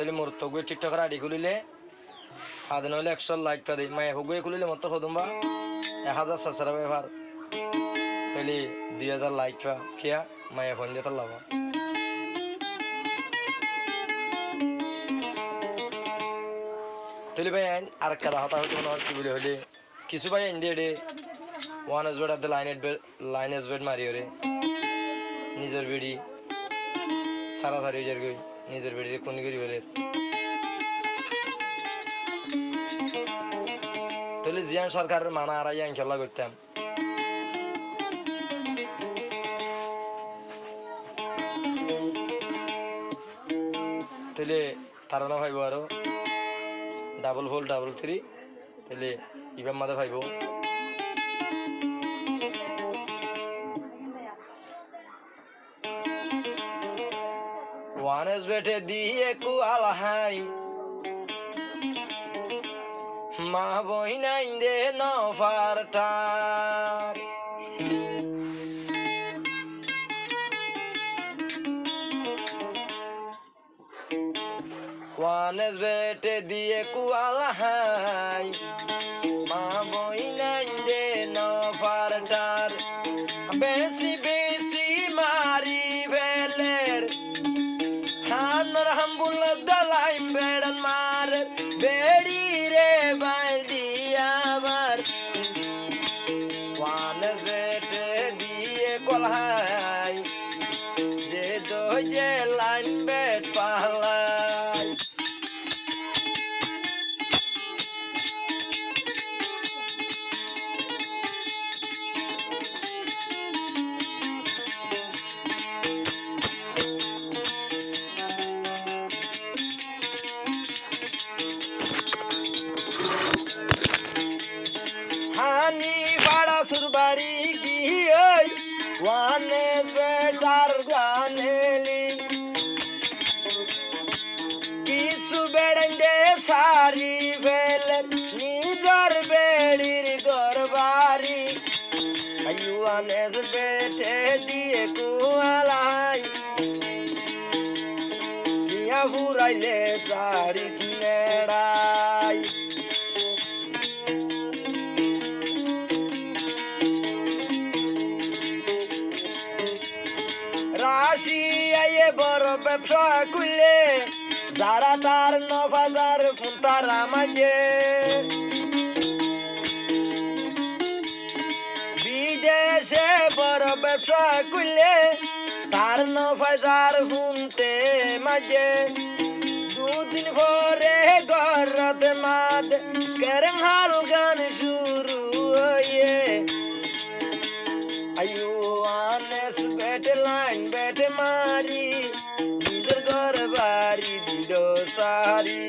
তাহলে মোর তো গিয়ে টিকটকের আইডি খুলিলে আদিন হইলে 100 লাইক পা দেয় মায়ে হগুয়ে খুলিলে মত হদুম্বা 1000 সাবস্ক্রাইবার এবার তাহলে 2000 লাইক পা কিয়া মায়ে ফোন দিয়ে তাল্লাবা তাহলে ভাই আর কাদা হতা হতো না কি বলে হলে কিছু ভাই India day one S bed আদ লাইন এস বেড মারি ওরে নিজের বেড়ি সারা সারি যার গই নিজের বেড়ি কোন করি বলে তাহলে জিয়ান সরকারের মানা আর আইয়া খেলা করতাম তাহলে তারা না ভাইব আরো ডাবল 4 ডাবল 3 তাহলে ইবাম মাদা ভাইব ওয়ানেস বেটে দিয়ে কুয়ালাহাই মা বইনাই দে নফারটার ওয়ানেস বেটে দিয়ে কুয়ালাহাই মা বইনাই দে নফারটার বেশি বেশি মারি বেলের হানর হামবুল দলাইম বেড়ন মার বেড়ি রে বাইডি আবার ওয়ানেস বেটে দিয়ে কলহাই যে দোজে লাইন বেট পালাই सुरबारी की वाने बेदार गानेली किसु बेड़े सारी बेल निजर बेड़ीर गरबारी आयुआने बेटे दिए कुआलाई किया हुराइले सारी नेड़ाई বড় ব্যবসা করলে যারা তার 9000 ফুটারা মাঝে বিদেশে বড় ব্যবসা করলে তার 9000 ফুটে মাঝে দুদিন পরে গরত মাদ করম হাল গান শুরু হয়ে আয়ু আনেস বেটে লাইন বেটে মারি নিজের ঘর বাড়ি দিল সারি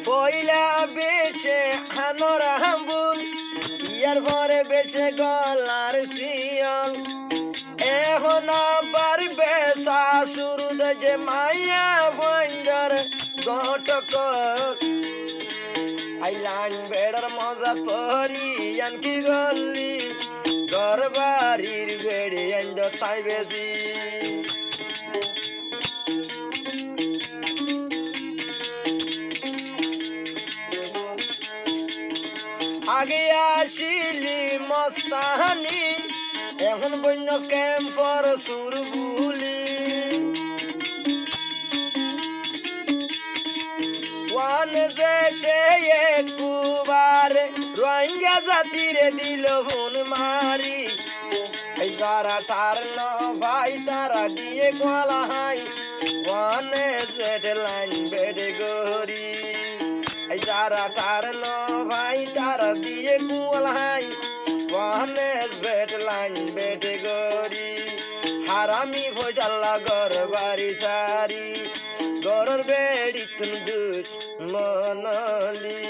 পয়লা বেছে হানর হাম্বুল ইয়ার পরে বেছে গলার শিয়ল এখন আবার বেসা শুরু যে মাইয়া বঞ্জর ঘটক আইলান বেড়ার মজা পরি আনকি গল্লি ঘর বাড়ির বেড়ে আইন্দ তাই বেশি আগে আসিলি মস্তানি এখন বন্য ক্যাম্পর সুরবুলি ওয়ান যেতে একবার রোহিঙ্গা জাতিরে দিল ফোন মারি এই যারা টারল ভাই তারা দিয়ে গলাহাই ওয়ানে যেতে লাইন বেড়ে গরি এই যারা টারল ভাই তারা দিয়ে গলাহাই ওয়ানে বেট লাইন বেটে গরি হারামি ফজল্লা ঘর বাড়ি সারি ঘরের বেড়ি তুল দুষ মনলি